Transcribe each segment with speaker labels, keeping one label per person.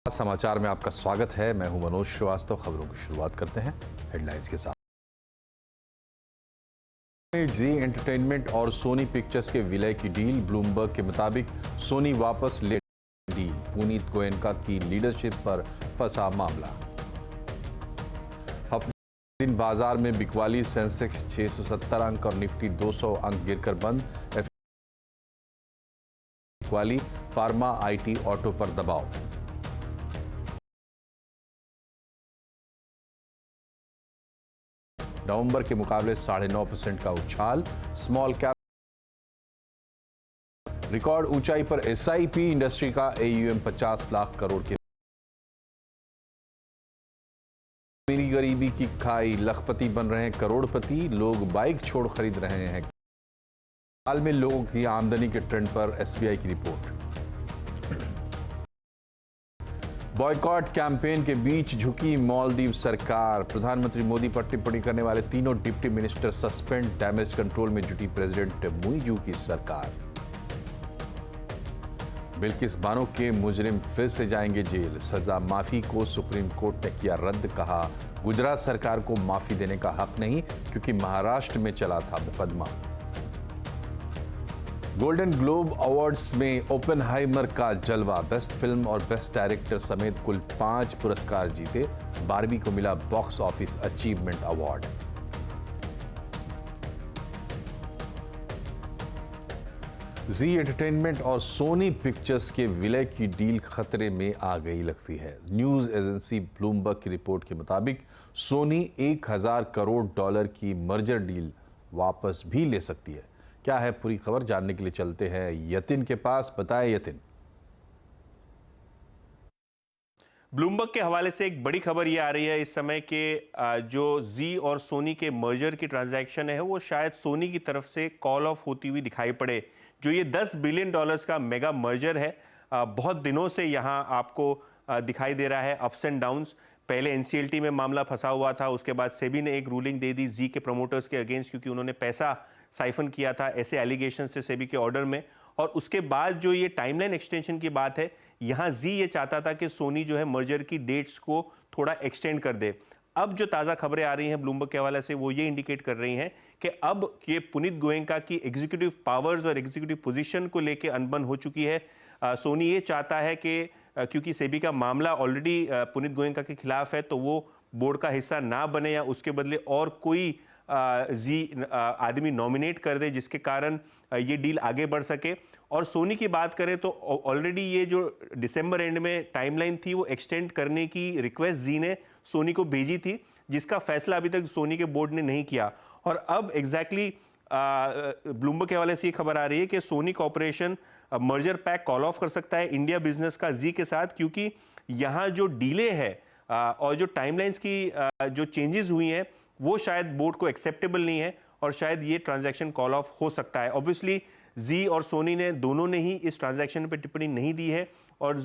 Speaker 1: समाचार में आपका स्वागत है। मैं हूं मनोज श्रीवास्तव। खबरों की शुरुआत करते हैं हेडलाइंस के साथ। जी एंटरटेनमेंट और सोनी पिक्चर्स के विलय की डील। ब्लूमबर्ग के मुताबिक सोनी वापस ले डील। पुनीत गोयनका की लीडरशिप पर फंसा मामला। हफ्ते दिन बाजार में बिकवाली। सेंसेक्स 670 अंक और निफ्टी 200 अंक गिरकर बंद। बिकवाली। फार्मा, आईटी, ऑटो पर दबाव। नवंबर के मुकाबले 9.5% का उछाल। स्मॉल कैप रिकॉर्ड ऊंचाई पर। एसआईपी इंडस्ट्री का एयूएम 50 लाख करोड़ के। मेरी गरीबी की खाई। लखपति बन रहे हैं करोड़पति। लोग बाइक छोड़ खरीद रहे हैं। हाल में लोगों की आमदनी के ट्रेंड पर एसबीआई की रिपोर्ट। बॉयकॉट कैंपेन के बीच झुकी मालदीव सरकार। प्रधानमंत्री मोदी पर टिप्पणी करने वाले तीनों deputy minister suspend. Damage control में जुटी प्रेसिडेंट मुइजू की सरकार। बिल्किस बानो के मुजरिम फिर से जाएंगे जेल। सजा माफी को सुप्रीम कोर्ट ने किया रद्द। कहा गुजरात सरकार को माफी देने का हक नहीं क्योंकि महाराष्ट्र में चला था मुकदमा। गोल्डन ग्लोब अवार्ड्स में ओपेनहाइमर का जलवा। बेस्ट फिल्म और बेस्ट डायरेक्टर समेत कुल 5 पुरस्कार जीते। बारबी को मिला बॉक्स ऑफिस अचीवमेंट अवार्ड। जी एंटरटेनमेंट और सोनी पिक्चर्स के विलय की डील खतरे में आ गई लगती है। न्यूज एजेंसी ब्लूमबर्ग की रिपोर्ट के मुताबिक सोनी 1000 करोड़ डॉलर की मर्जर डील वापस भी ले सकती है। क्या है पूरी खबर, जानने के लिए चलते हैं यतिन के पास। बताएं यतिन।
Speaker 2: ब्लूमबर्ग के हवाले से एक बड़ी खबर ये आ रही है इस समय के जो जी और सोनी के मर्जर की ट्रांजैक्शन है वो शायद सोनी की तरफ से कॉल ऑफ होती हुई दिखाई पड़े। जो ये $10 बिलियन का मेगा मर्जर है, बहुत दिनों से यहाँ आपको दिखाई दे रहा है अप्स एंड डाउन्स। पहले एनसीएलटी में मामला फंसा हुआ था, उसके बाद सेबी ने एक रूलिंग दे दी जी के प्रमोटर्स के अगेंस्ट क्योंकि उन्होंने पैसा साइफन किया था, ऐसे एलिगेशन थे सेबी के ऑर्डर में। और उसके बाद जो ये टाइमलाइन एक्सटेंशन की बात है, यहाँ जी ये चाहता था कि सोनी जो है मर्जर की डेट्स को थोड़ा एक्सटेंड कर दे। अब जो ताज़ा खबरें आ रही हैं ब्लूमबर्ग के हवाले से वो ये इंडिकेट कर रही हैं कि अब ये पुनीत गोयनका की एग्जीक्यूटिव पावर्स और एग्जीक्यूटिव पोजीशन को लेकर अनबन हो चुकी है। सोनी ये चाहता है कि क्योंकि सेबी का मामला ऑलरेडी पुनीत गोयनका के खिलाफ है तो वो बोर्ड का हिस्सा ना बने या उसके बदले और कोई जी आदमी नॉमिनेट कर दे जिसके कारण ये डील आगे बढ़ सके। और सोनी की बात करें तो ऑलरेडी ये जो दिसंबर एंड में टाइमलाइन थी वो एक्सटेंड करने की रिक्वेस्ट जी ने सोनी को भेजी थी, जिसका फैसला अभी तक सोनी के बोर्ड ने नहीं किया। और अब एग्जैक्टली ब्लूमबर्ग के हवाले से ये खबर आ रही है कि Sony corporation merger pact call off कर सकता है इंडिया बिजनेस का जी के साथ, क्योंकि यहाँ जो डिले है और जो टाइमलाइंस की जो चेंजेस हुई हैं वो शायद बोर्ड को एक्सेप्टेबल नहीं है और शायद ये ट्रांजैक्शन कॉल ऑफ हो सकता है। ऑब्वियसली जी और सोनी ने दोनों ने ही इस ट्रांजैक्शन पे टिप्पणी नहीं दी है। और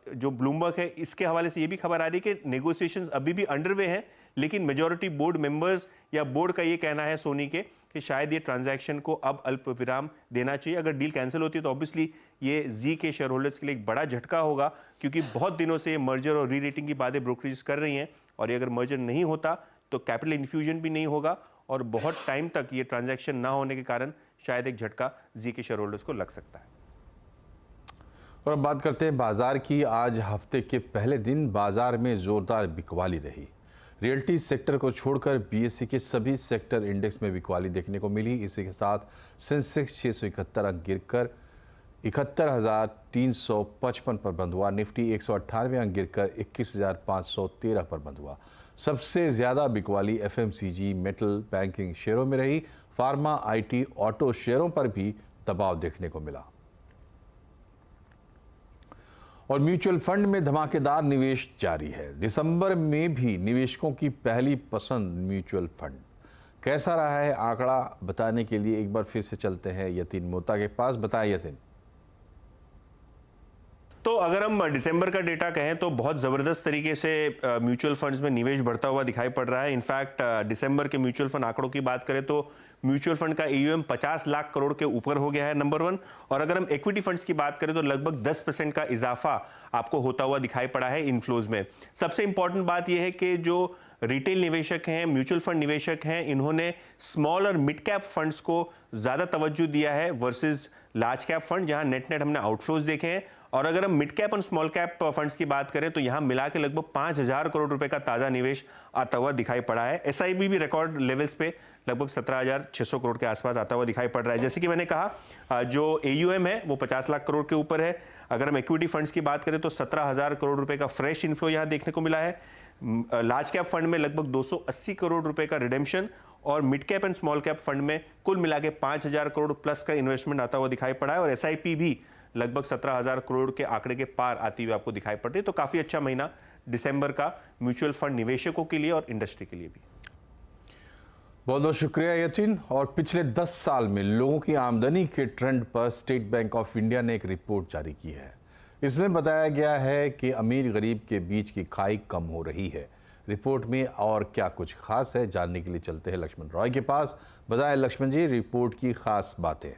Speaker 2: जो ब्लूमबर्ग है इसके हवाले से ये भी खबर आ रही है कि नेगोशिएशंस अभी भी अंडरवे हैं, लेकिन मेजॉरिटी बोर्ड मेंबर्स या बोर्ड का ये कहना है सोनी के कि शायद ये ट्रांजैक्शन को अब अल्प विराम देना चाहिए। अगर डील कैंसिल होती है तो ऑब्वियसली ये जी के शेयर होल्डर्स के लिए एक बड़ा झटका होगा, क्योंकि बहुत दिनों से ये मर्जर और री रेटिंग की बातें ब्रोकरेज कर रही हैं और ये अगर मर्जर नहीं होता तो कैपिटल इन्फ्यूजन भी नहीं होगा और बहुत टाइम तक ये ट्रांजैक्शन ना होने के कारण शायद एक झटका जी के शेयर होल्डर्स को लग सकता है।
Speaker 1: और अब बात करते हैं बाजार की। आज हफ्ते के पहले दिन बाजार में जोरदार बिकवाली रही। रियल्टी सेक्टर को छोड़कर बीएसई के सभी सेक्टर इंडेक्स में बिकवाली देखने को मिली। इसी के साथ सेंसेक्स 671 अंक गिरकर 71,355 पर बंद हुआ। निफ्टी 198 अंक गिरकर 21,513 पर बंद हुआ। सबसे ज्यादा बिकवाली एफएमसीजी, मेटल, बैंकिंग शेयरों में रही। फार्मा, आईटी, ऑटो शेयरों पर भी दबाव देखने को मिला। और म्यूचुअल फंड में धमाकेदार निवेश जारी है। दिसंबर में भी निवेशकों की पहली पसंद म्यूचुअल फंड। कैसा रहा है आंकड़ा, बताने के लिए एक बार फिर से चलते हैं यतिन मोता के पास। बताएं यतिन।
Speaker 2: तो अगर हम दिसंबर का डेटा कहें तो बहुत ज़बरदस्त तरीके से म्यूचुअल फंड्स में निवेश बढ़ता हुआ दिखाई पड़ रहा है। इनफैक्ट दिसंबर के म्यूचुअल फंड आंकड़ों की बात करें तो म्यूचुअल फंड का AUM 50 लाख करोड़ के ऊपर हो गया है, नंबर 1। और अगर हम इक्विटी फंड्स की बात करें तो लगभग 10% का इजाफा आपको होता हुआ दिखाई पड़ा है इनफ्लोज में। सबसे इंपॉर्टेंट बात यह है कि जो रिटेल निवेशक हैं, म्यूचुअल फंड निवेशक हैं, इन्होंने स्मॉल और मिड कैप फंड्स को ज़्यादा तवज्जो दिया है वर्सेस लार्ज कैप फंड, जहां नेट नेट हमने आउटफ्लोज देखे हैं। और अगर हम मिड कैप और स्मॉल कैप फंड्स की बात करें तो यहां मिला के लगभग 5000 करोड़ रुपए का ताजा निवेश आता हुआ दिखाई पड़ा है। SIP भी रिकॉर्ड लेवल्स पे लगभग 17,600 करोड़ के आसपास आता हुआ दिखाई पड़ रहा है। जैसे कि मैंने कहा, जो AUM है वो 50 लाख करोड़ के ऊपर है। अगर हम इक्विटी फंड्स की बात करें तो 17,000 करोड़ रुपए का फ्रेश इनफ्लो यहां देखने को मिला है। लार्ज कैप फंड में लगभग 280 करोड़ रुपए का रिडेम्पशन और mid cap and small cap fund में कुल मिला के 5,000 करोड़ प्लस का इन्वेस्टमेंट आता हुआ दिखाई पड़ा है। और SIP भी लगभग 17,000 करोड़ के आंकड़े के पार आती हुई आपको दिखाई पड़ रही है। तो काफी अच्छा महीना दिसंबर का म्यूचुअल फंड निवेशकों के लिए और इंडस्ट्री के लिए भी।
Speaker 1: बहुत बहुत शुक्रिया यतिन। और पिछले 10 साल में लोगों की आमदनी के ट्रेंड पर स्टेट बैंक ऑफ इंडिया ने एक रिपोर्ट जारी की है। इसमें बताया गया है कि अमीर गरीब के बीच की खाई कम हो रही है। रिपोर्ट में और क्या कुछ खास है, जानने के लिए चलते हैं लक्ष्मण रॉय के पास। बताएं लक्ष्मण जी, रिपोर्ट की खास बातें।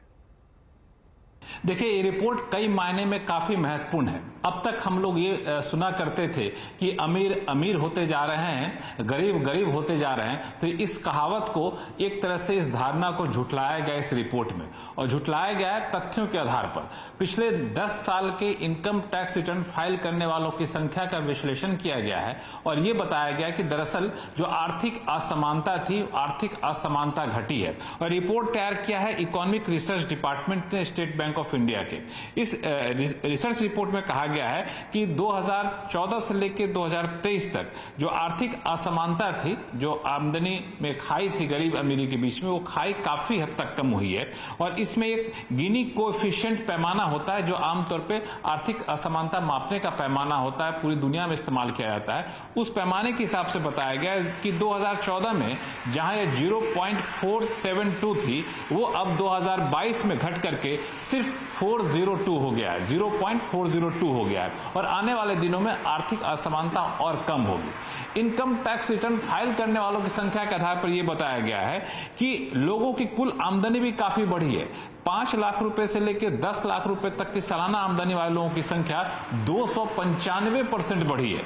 Speaker 3: देखिए, ये रिपोर्ट कई मायने में काफी महत्वपूर्ण है। अब तक हम लोग ये सुना करते थे कि अमीर अमीर होते जा रहे हैं, गरीब गरीब होते जा रहे हैं। तो इस कहावत को एक तरह से, इस धारणा को झुठलाया गया इस रिपोर्ट में, और झुठलाया गया है तथ्यों के आधार पर। पिछले 10 साल के इनकम टैक्स रिटर्न फाइल करने वालों की संख्या का विश्लेषण किया गया है और ये बताया गया कि दरअसल जो आर्थिक असमानता थी, आर्थिक असमानता घटी है। और रिपोर्ट तैयार किया है इकोनॉमिक रिसर्च डिपार्टमेंट ने स्टेट बैंक ऑफ इंडिया के। इस रिसर्च रिपोर्ट में कहा गया है कि 2014 से लेकर 2023 तक जो आर्थिक असमानता थी, जो आमदनी में खाई थी गरीब अमीरी के बीच में, वो खाई काफी हद तक कम हुई है। और इसमें एक गिनी कोएफिशिएंट पैमाना होता है जो आमतौर पे आर्थिक असमानता मापने का पैमाना होता है, पूरी दुनिया में इस्तेमाल किया जाता है। उस पैमाने के हिसाब से बताया गया है कि 2014 में जहां ये 0.472 थी, वो अब 2022 में घट करके सिर्फ 402 हो गया है, 0.402 हो गया है। और आने वाले दिनों में आर्थिक असमानता और कम होगी। इनकम टैक्स रिटर्न फाइल करने वालों की संख्या के आधार पर यह बताया गया है कि लोगों की कुल आमदनी भी काफी बढ़ी है। 5 लाख रुपए से लेकर 10 लाख रुपए तक की सालाना आमदनी वाले लोगों की संख्या 295% बढ़ी है।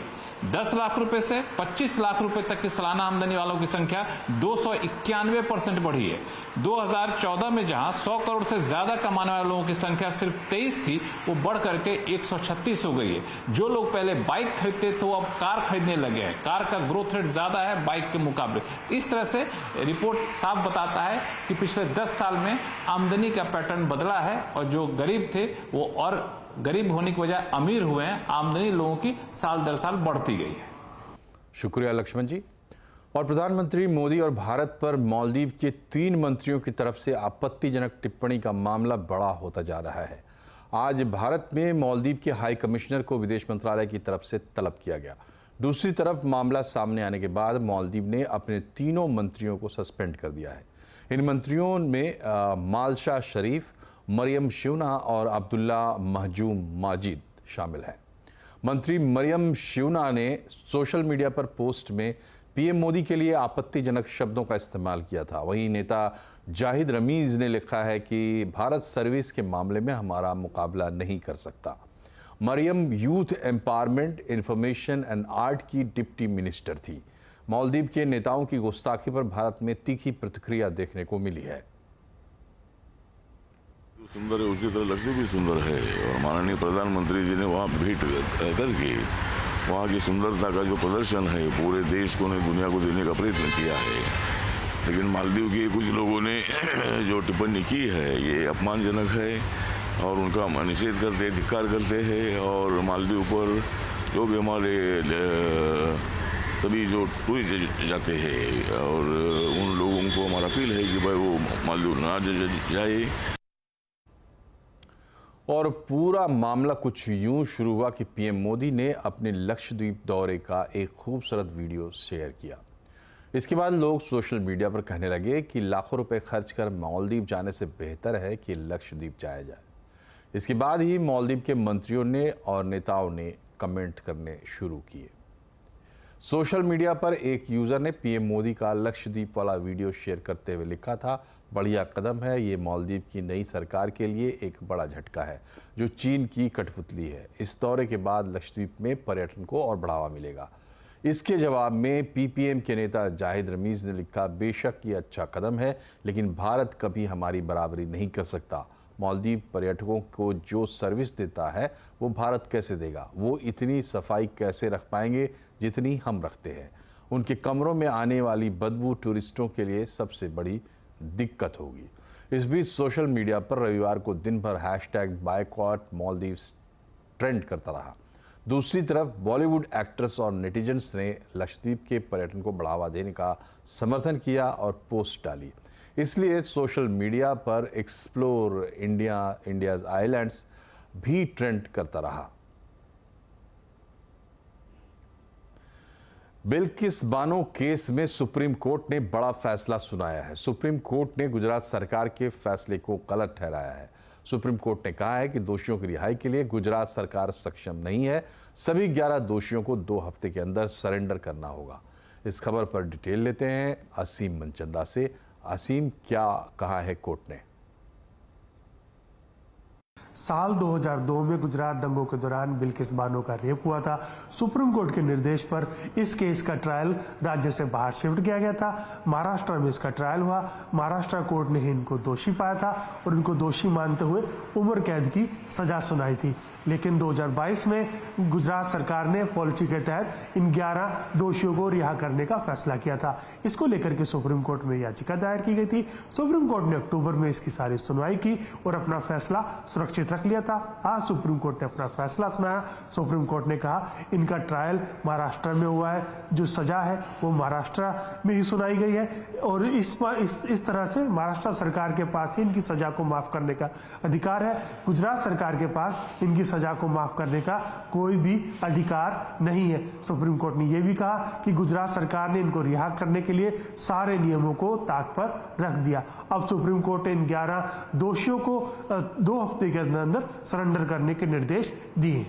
Speaker 3: 10 लाख रुपए से 25 लाख रुपए तक की सालाना आमदनी वालों की संख्या 291% बढ़ी है। 2014 में जहां 100 करोड़ से ज्यादा कमाने वाले लोगों की संख्या सिर्फ 23 थी, वो बढ़ करके 136 हो गई है। जो लोग पहले बाइक खरीदते थे वो अब कार खरीदने लगे हैं। कार का ग्रोथ रेट ज्यादा है बाइक के मुकाबले। इस तरह से रिपोर्ट साफ बताता है कि पिछले 10 साल में आमदनी का पैटर्न बदला है और जो गरीब थे वो और गरीब होने की वजह अमीर हुए हैं। आमदनी लोगों की साल दर साल बढ़ती गई है।
Speaker 1: शुक्रिया लक्ष्मण जी। और प्रधानमंत्री मोदी और भारत पर मालदीव के 3 मंत्रियों की तरफ से आपत्तिजनक टिप्पणी का मामला बड़ा होता जा रहा है। आज भारत में मालदीव के हाई कमिश्नर को विदेश मंत्रालय की तरफ से तलब किया गया। दूसरी तरफ मामला सामने आने के बाद मालदीव ने अपने 3 मंत्रियों को सस्पेंड कर दिया है। इन मंत्रियों में मालशा शरीफ, मरियम शिवना और अब्दुल्ला महजूम माजिद शामिल हैं। मंत्री मरियम शिवना ने सोशल मीडिया पर पोस्ट में पीएम मोदी के लिए आपत्तिजनक शब्दों का इस्तेमाल किया था। वहीं नेता जाहिद रमीज ने लिखा है कि भारत सर्विस के मामले में हमारा मुकाबला नहीं कर सकता। Mariyam youth empowerment, information and art की डिप्टी मिनिस्टर थी। मालदीव के नेताओं की गुस्ताखी पर भारत में तीखी प्रतिक्रिया देखने को मिली है।
Speaker 4: सुंदर है, उसी तरह लगती भी सुंदर है। और माननीय प्रधानमंत्री जी ने वहाँ भेंट करके वहाँ की सुंदरता का जो प्रदर्शन है पूरे देश को, दुनिया को देने का प्रयत्न किया है। लेकिन मालदीव के कुछ लोगों ने जो टिप्पणी की है ये अपमानजनक है और उनका निषेध करते, धिक्कार करते हैं। और मालदीव पर जो भी हमारे सभी जो टूरिस्ट जाते हैं और उन लोगों को हमारा अपील है कि भाई वो मालदीव ना जाए।
Speaker 1: और पूरा मामला कुछ यूं शुरू हुआ कि पीएम मोदी ने अपने लक्षद्वीप दौरे का एक खूबसूरत वीडियो शेयर किया। इसके बाद लोग सोशल मीडिया पर कहने लगे कि लाखों रुपए खर्च कर मालदीव जाने से बेहतर है कि लक्षद्वीप जाया जाए। इसके बाद ही मालदीव के मंत्रियों ने और नेताओं ने कमेंट करने शुरू किए। सोशल मीडिया पर एक यूजर ने पीएम मोदी का लक्षद्वीप वाला वीडियो शेयर करते हुए लिखा था, बढ़िया कदम है, ये मालदीव की नई सरकार के लिए एक बड़ा झटका है जो चीन की कठपुतली है। इस दौरे के बाद लक्षद्वीप में पर्यटन को और बढ़ावा मिलेगा। इसके जवाब में पीपीएम के नेता जाहिद रमीज ने लिखा, बेशक ये अच्छा कदम है, लेकिन भारत कभी हमारी बराबरी नहीं कर सकता। मालदीव पर्यटकों को जो सर्विस देता है वो भारत कैसे देगा? वो इतनी सफाई कैसे रख पाएंगे जितनी हम रखते हैं? उनके कमरों में आने वाली बदबू टूरिस्टों के लिए सबसे बड़ी दिक्कत होगी। इस बीच सोशल मीडिया पर रविवार को दिन भर #बायकॉट मालदीव्स ट्रेंड करता रहा। दूसरी तरफ बॉलीवुड एक्ट्रेस और नेटिजन्स ने लक्षद्वीप के पर्यटन को बढ़ावा देने का समर्थन किया और पोस्ट डाली। इसलिए सोशल मीडिया पर एक्सप्लोर इंडियाज आइलैंड्स भी ट्रेंड करता रहा। बिल्किस बानो केस में सुप्रीम कोर्ट ने बड़ा फैसला सुनाया है। सुप्रीम कोर्ट ने गुजरात सरकार के फैसले को गलत ठहराया है। सुप्रीम कोर्ट ने कहा है कि दोषियों की रिहाई के लिए गुजरात सरकार सक्षम नहीं है। सभी 11 दोषियों को 2 हफ्ते के अंदर सरेंडर करना होगा। इस खबर पर डिटेल लेते हैं असीम मनचंदा से। असीम, क्या कहा है कोर्ट ने?
Speaker 5: साल 2002 में गुजरात दंगों के दौरान बिल्किस बानो का रेप हुआ था। सुप्रीम कोर्ट के निर्देश पर इस केस का ट्रायल राज्य से बाहर शिफ्ट किया गया था। महाराष्ट्र में इसका ट्रायल हुआ। महाराष्ट्र कोर्ट ने इनको दोषी पाया था और इनको दोषी मानते हुए उम्र कैद की सजा सुनाई थी। लेकिन 2022 में गुजरात सरकार ने पॉलिसी के तहत इन 11 दोषियों को रिहा करने का फैसला किया था। इसको लेकर के सुप्रीम कोर्ट में याचिका दायर की गई थी। सुप्रीम कोर्ट ने अक्टूबर में इसकी सारी सुनवाई की और अपना फैसला सुरक्षित रख लिया था। आज सुप्रीम कोर्ट ने अपना फैसला सुनाया। सुप्रीम कोर्ट ने कहा इनका ट्रायल महाराष्ट्र में हुआ है, जो सजा है वो महाराष्ट्र में ही सुनाई गई है और इस तरह से महाराष्ट्र सरकार के पास ही इनकी सजा को माफ करने का अधिकार है। गुजरात सरकार के पास इनकी सजा को माफ करने का कोई भी अधिकार नहीं है। सुप्रीम कोर्ट ने यह भी कहा कि गुजरात सरकार ने इनको रिहा करने के लिए सारे नियमों को ताक पर रख दिया। अब सुप्रीम कोर्ट ने इन 11 दोषियों को 2 हफ्ते के अंदर सरेंडर करने के निर्देश दिए।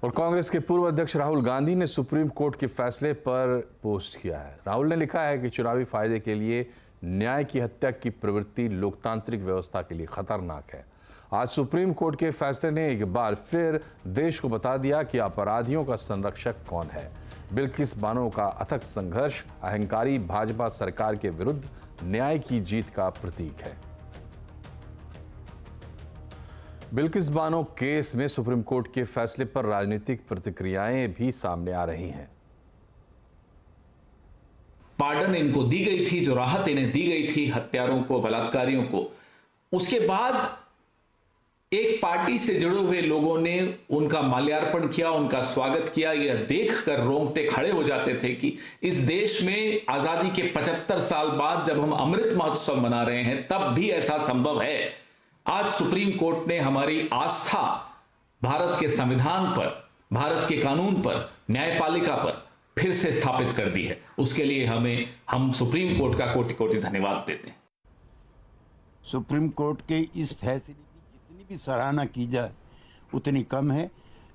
Speaker 1: और कांग्रेस के पूर्व अध्यक्ष राहुल गांधी ने सुप्रीम कोर्ट के फैसले पर पोस्ट किया है। राहुल ने लिखा है कि चुनावी फायदे के लिए न्याय की हत्या की प्रवृत्ति लोकतांत्रिक व्यवस्था के लिए खतरनाक है। आज सुप्रीम कोर्ट के फैसले ने एक बार फिर देश को बता दिया कि अपराधियों का संरक्षक कौन है। बिल्किस बानो का अथक संघर्ष अहंकारी भाजपा सरकार के विरुद्ध न्याय की जीत का प्रतीक है। बिल्किस बानो केस में सुप्रीम कोर्ट के फैसले पर राजनीतिक प्रतिक्रियाएं भी सामने आ रही हैं।
Speaker 3: पार्डन इनको दी गई थी, जो राहत इन्हें दी गई थी हत्यारों को, बलात्कारियों को, उसके बाद एक पार्टी से जुड़े हुए लोगों ने उनका माल्यार्पण किया, उनका स्वागत किया। यह देखकर रोंगटे खड़े हो जाते थे कि इस देश में आजादी के 75 साल बाद जब हम अमृत महोत्सव मना रहे हैं तब भी ऐसा संभव है। आज सुप्रीम कोर्ट ने हमारी आस्था भारत के संविधान पर, भारत के कानून पर, न्यायपालिका पर फिर से स्थापित कर दी है। उसके लिए हम सुप्रीम कोर्ट का कोटि कोटि धन्यवाद देते हैं।
Speaker 6: सुप्रीम कोर्ट के इस फैसले की जितनी भी सराहना की जाए उतनी कम है।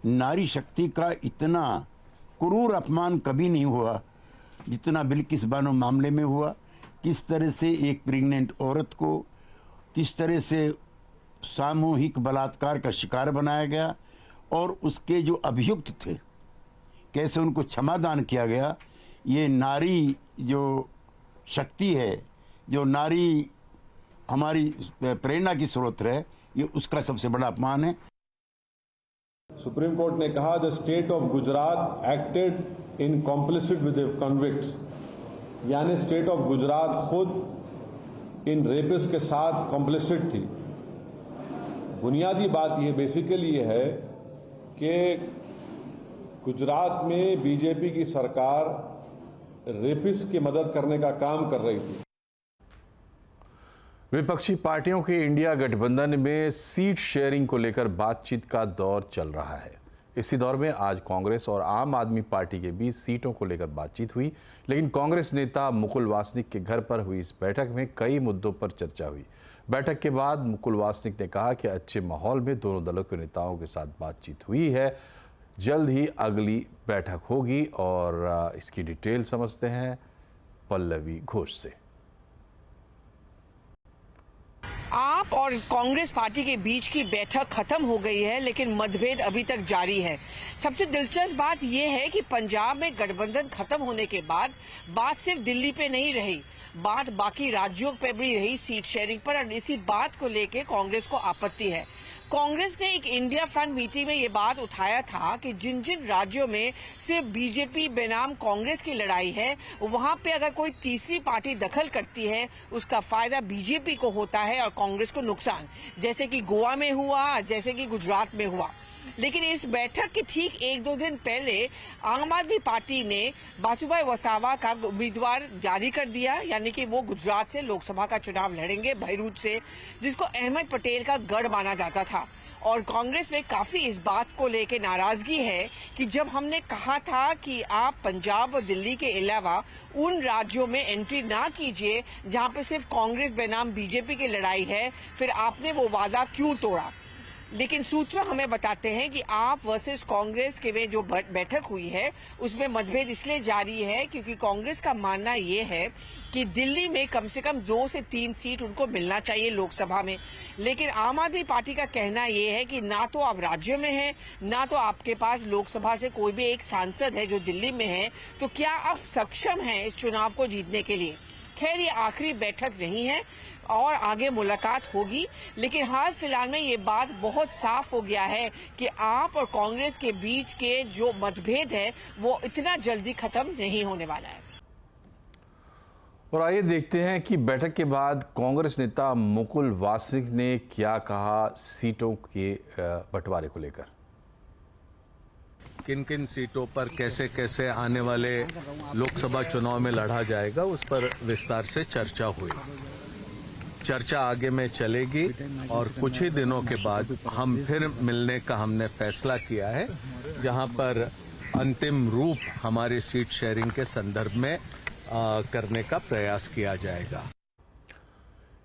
Speaker 6: नारी शक्ति का इतना क्रूर अपमान कभी नहीं हुआ जितना बिल्किस बानो मामले में हुआ। किस तरह से एक प्रेग्नेंट औरत को किस तरह से सामूहिक बलात्कार का शिकार बनाया गया और उसके जो अभियुक्त थे कैसे उनको क्षमादान किया गया। ये नारी जो शक्ति है, जो नारी हमारी प्रेरणा की स्रोत है, ये उसका सबसे बड़ा अपमान है।
Speaker 7: सुप्रीम कोर्ट ने कहा the state of Gujarat acted in complicit with the convicts, यानी स्टेट ऑफ गुजरात खुद इन रेपिस्ट के साथ कॉम्प्लिसिट थी। बुनियादी बात यह बेसिकली ये है कि गुजरात में बीजेपी की सरकार रेपिस्ट की मदद करने का काम कर रही थी।
Speaker 1: विपक्षी पार्टियों के इंडिया गठबंधन में सीट शेयरिंग को लेकर बातचीत का दौर चल रहा है। इसी दौर में आज कांग्रेस और आम आदमी पार्टी के बीच सीटों को लेकर बातचीत हुई, लेकिन कांग्रेस नेता मुकुल वासनिक के घर पर हुई इस बैठक में कई मुद्दों पर चर्चा हुई। बैठक के बाद मुकुल वासनिक ने कहा कि अच्छे माहौल में दोनों दलों के नेताओं के साथ बातचीत हुई है। जल्द ही अगली बैठक होगी और इसकी डिटेल समझते हैं पल्लवी घोष से।
Speaker 8: आप और कांग्रेस पार्टी के बीच की बैठक खत्म हो गई है, लेकिन मतभेद अभी तक जारी है। सबसे दिलचस्प बात यह है कि पंजाब में गठबंधन खत्म होने के बाद बात सिर्फ दिल्ली पे नहीं रही, बात बाकी राज्यों पे भी रही, सीट शेयरिंग पर। और इसी बात को लेकर कांग्रेस को आपत्ति है। कांग्रेस ने एक इंडिया फ्रंट मीटिंग में ये बात उठाया था कि जिन जिन राज्यों में सिर्फ बीजेपी बनाम कांग्रेस की लड़ाई है, वहां पे अगर कोई तीसरी पार्टी दखल करती है, उसका फायदा बीजेपी को होता है और कांग्रेस को नुकसान, जैसे कि गोवा में हुआ, जैसे कि गुजरात में हुआ। लेकिन इस बैठक के ठीक 1-2 दिन पहले आम आदमी पार्टी ने बासुभाई वसावा का उम्मीदवार जारी कर दिया, यानी कि वो गुजरात से लोकसभा का चुनाव लड़ेंगे बहरूच से, जिसको अहमद पटेल का गढ़ माना जाता था। और कांग्रेस में काफी इस बात को लेकर नाराजगी है कि जब हमने कहा था कि आप पंजाब और दिल्ली के अलावा उन राज्यों में एंट्री ना कीजिए जहां पे सिर्फ कांग्रेस बनाम बीजेपी की लड़ाई है, फिर आपने वो वादा क्यों तोड़ा। लेकिन सूत्र हमें बताते हैं कि आप वर्सेस कांग्रेस के में जो बैठक हुई है उसमें मतभेद इसलिए जारी है क्योंकि कांग्रेस का मानना ये है कि दिल्ली में कम से कम 2 से 3 सीट उनको मिलना चाहिए लोकसभा में। लेकिन आम आदमी पार्टी का कहना ये है कि ना तो आप राज्यों में हैं, ना तो आपके पास लोकसभा से कोई भी एक सांसद है जो दिल्ली में है, तो क्या आप सक्षम हैं इस चुनाव को जीतने के लिए। खैर, ये आखिरी बैठक नहीं है और आगे मुलाकात होगी, लेकिन हाल फिलहाल में ये बात बहुत साफ हो गया है कि आप और कांग्रेस के बीच के जो मतभेद है वो इतना जल्दी खत्म नहीं होने वाला है।
Speaker 1: और आइए देखते हैं कि बैठक के बाद कांग्रेस नेता मुकुल वासनिक ने क्या कहा सीटों के बंटवारे को लेकर।
Speaker 9: किन किन सीटों पर कैसे कैसे आने वाले लोकसभा चुनाव में लड़ा जाएगा, उस पर विस्तार से चर्चा हुई। चर्चा आगे में चलेगी और कुछ ही दिनों के बाद हम फिर मिलने का हमने फैसला किया है, जहां पर अंतिम रूप हमारी सीट शेयरिंग के संदर्भ में करने का प्रयास किया जाएगा।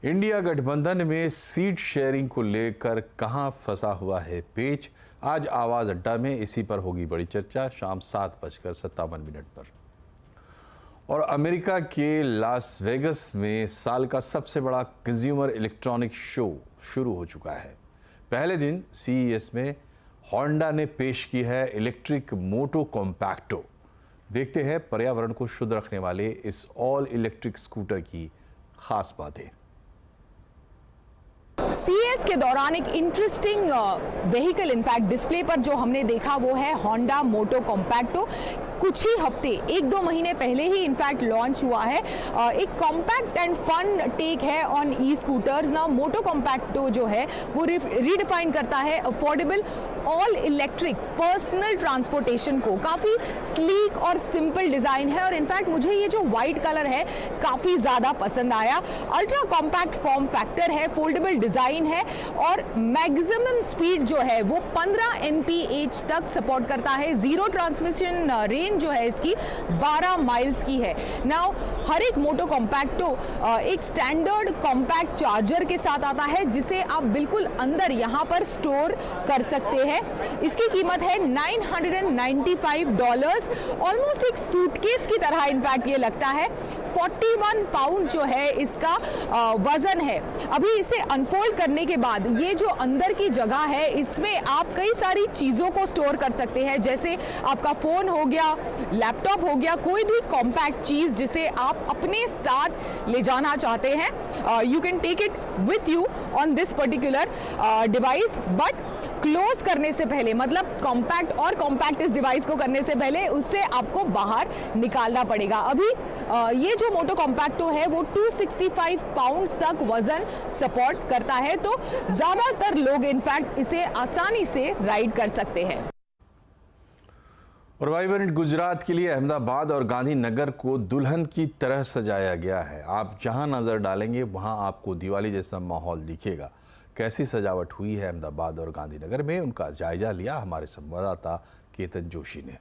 Speaker 1: इंडिया गठबंधन में सीट शेयरिंग को लेकर कहां फंसा हुआ है पेच, आज आवाज अड्डा में इसी पर होगी बड़ी चर्चा शाम 7:57 पर। और अमेरिका के लास वेगस में साल का सबसे बड़ा कंज्यूमर इलेक्ट्रॉनिक शो शुरू हो चुका है। पहले दिन CES में होंडा ने पेश की है इलेक्ट्रिक मोटो कॉम्पैक्टो। देखते हैं पर्यावरण को शुद्ध रखने वाले इस ऑल इलेक्ट्रिक स्कूटर की खास बातें।
Speaker 10: CES के दौरान एक इंटरेस्टिंग व्हीकल इम्पैक्ट डिस्प्ले पर जो हमने देखा वो है होंडा मोटो कॉम्पैक्टो। कुछ ही हफ्ते 1-2 महीने पहले ही इनफैक्ट लॉन्च हुआ है। एक कॉम्पैक्ट एंड फन टेक है ऑन ई स्कूटर्स। ना मोटो कॉम्पैक्टो जो है वो रीडिफाइन करता है affordable all electric personal transportation को। काफी स्लीक और सिंपल डिजाइन है और इनफैक्ट मुझे ये जो व्हाइट कलर है काफी ज्यादा पसंद आया। अल्ट्रा कॉम्पैक्ट फॉर्म फैक्टर है, फोल्डेबल डिजाइन है और मैक्सिमम स्पीड जो है वो 15 mph तक सपोर्ट करता है। जीरो ट्रांसमिशन रेंज जो है इसकी 12 माइल्स की है। नाउ हर एक मोटो कॉम्पैक्टो एक स्टैंडर्ड कॉम्पैक्ट चार्जर के साथ आता है, जिसे आप बिल्कुल अंदर यहां पर स्टोर कर सकते हैं। इसकी कीमत है $995, ऑलमोस्ट एक सूटकेस की तरह इनफैक्ट ये लगता है। 41 पाउंड जो है इसका वजन है। अभी इसे अनफोल्ड करने के बाद ये जो अंदर की जगह है इसमें आप कई सारी चीजों को स्टोर कर सकते हैं, जैसे आपका फोन हो गया, लैपटॉप हो गया, कोई भी कॉम्पैक्ट चीज जिसे आप अपने साथ ले जाना चाहते हैं। You can take it with you on this particular device, but close करने से पहले, मतलब कॉम्पैक्ट और कॉम्पैक्ट इस डिवाइस को करने से पहले उससे आपको बाहर निकालना पड़ेगा। अभी ये जो मोटो कॉम्पैक्टो है वो 265 पाउंड्स तक वजन सपोर्ट करता है, तो ज्यादातर लोग इनफैक्ट इसे आसानी से राइड कर सकते हैं।
Speaker 1: और वाइब्रेंट गुजरात के लिए अहमदाबाद और गांधीनगर को दुल्हन की तरह सजाया गया है। आप जहां नजर डालेंगे वहां आपको दिवाली जैसा माहौल दिखेगा। कैसी सजावट हुई है अहमदाबाद और गांधीनगर में, उनका जायजा लिया हमारे संवाददाता केतन जोशी ने।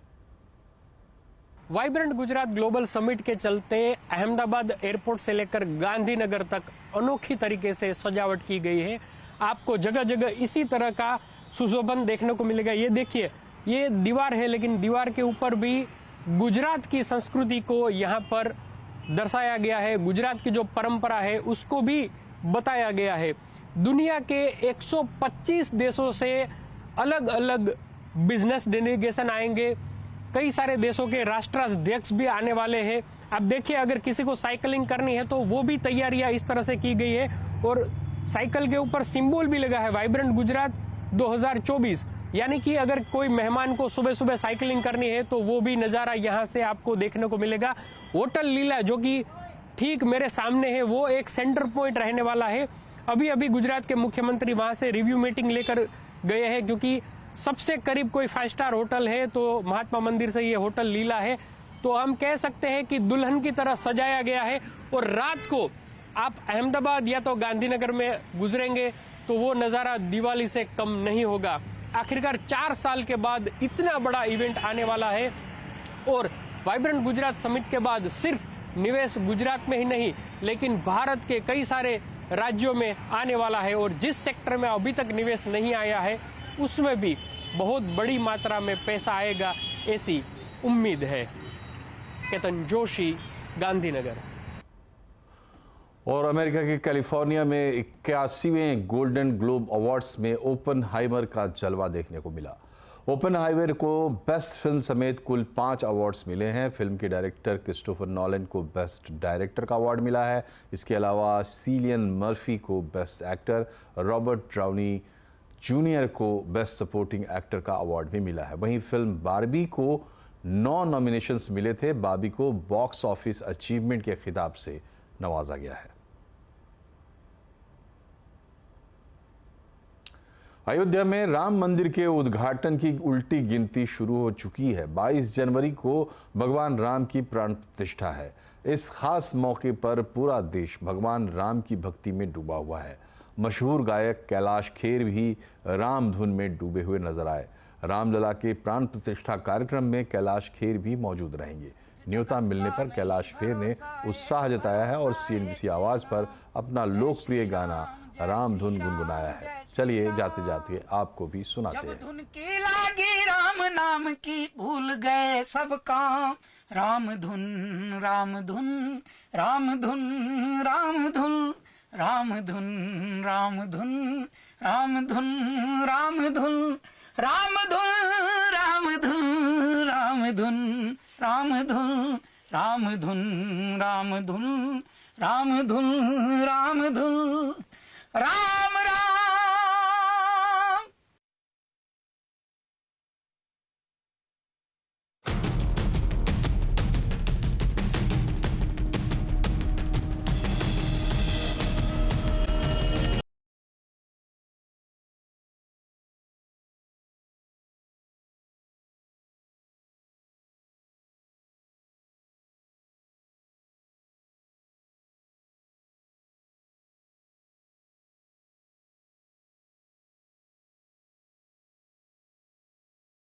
Speaker 11: वाइब्रेंट गुजरात ग्लोबल समिट के चलते अहमदाबाद एयरपोर्ट से लेकर गांधीनगर तक अनोखी तरीके से सजावट की गई है। आपको जगह जगह इसी तरह का सुशोभन देखने को मिलेगा। ये देखिए, ये दीवार है, लेकिन दीवार के ऊपर भी गुजरात की संस्कृति को यहाँ पर दर्शाया गया है। गुजरात की जो परंपरा है उसको भी बताया गया है। दुनिया के 125 देशों से अलग अलग बिजनेस डेलीगेशन आएंगे। कई सारे देशों के राष्ट्राध्यक्ष भी आने वाले हैं। आप देखिए, अगर किसी को साइकिलिंग करनी है तो वो भी तैयारियां इस तरह से की गई है और साइकिल के ऊपर सिंबल भी लगा है वाइब्रेंट गुजरात 2024। यानी कि अगर कोई मेहमान को सुबह सुबह साइकिलिंग करनी है तो वो भी नज़ारा यहाँ से आपको देखने को मिलेगा। होटल लीला जो कि ठीक मेरे सामने है, वो एक सेंटर पॉइंट रहने वाला है। अभी अभी गुजरात के मुख्यमंत्री वहां से रिव्यू मीटिंग लेकर गए हैं, क्योंकि सबसे करीब कोई 5 स्टार होटल है तो महात्मा मंदिर से ये होटल लीला है। तो हम कह सकते हैं कि दुल्हन की तरह सजाया गया है। और रात को आप अहमदाबाद या तो गांधीनगर में गुजरेंगे तो वो नज़ारा दिवाली से कम नहीं होगा। आखिरकार 4 साल के बाद इतना बड़ा इवेंट आने वाला है और वाइब्रेंट गुजरात समिट के बाद सिर्फ निवेश गुजरात में ही नहीं, लेकिन भारत के कई सारे राज्यों में आने वाला है। और जिस सेक्टर में अभी तक निवेश नहीं आया है उसमें भी बहुत बड़ी मात्रा में पैसा आएगा, ऐसी उम्मीद है। केतन जोशी, गांधीनगर।
Speaker 1: और अमेरिका के कैलिफोर्निया में 81वें गोल्डन ग्लोब अवार्ड्स में ओपनहाइमर का जलवा देखने को मिला। ओपनहाइमर को बेस्ट फिल्म समेत कुल 5 अवार्ड्स मिले हैं। फिल्म के डायरेक्टर क्रिस्टोफर नॉलन को बेस्ट डायरेक्टर का अवार्ड मिला है। इसके अलावा सिलियन मर्फी को best actor, Robert Downey junior को बेस्ट सपोर्टिंग एक्टर का अवार्ड भी मिला है। वहीं फिल्म बार्बी को 9 नॉमिनेशंस मिले थे। बार्बी को बॉक्स ऑफिस अचीवमेंट के खिताब से नवाजा गया है। अयोध्या में राम मंदिर के उद्घाटन की उल्टी गिनती शुरू हो चुकी है। 22 जनवरी को भगवान राम की प्राण प्रतिष्ठा है। इस खास मौके पर पूरा देश भगवान राम की भक्ति में डूबा हुआ है। मशहूर गायक कैलाश खेर भी राम धुन में डूबे हुए नजर आए। रामलला के प्राण प्रतिष्ठा कार्यक्रम में कैलाश खेर भी मौजूद रहेंगे। न्योता मिलने पर कैलाश खेर ने उत्साह जताया है और CNBC आवाज पर अपना लोकप्रिय गाना राम धुन गुनगुनाया है। चलिए जाते जाते आपको भी सुनाते हैं।
Speaker 12: धुन की लागी राम नाम की, भूल गए सब काम। राम धुन राम धुन राम धुन राम धुन राम धुन राम धुन राम धुन राम धुन राम धुन राम धुन राम धुन राम धुन राम धुन राम धुन राम धुन राम धुन राम राम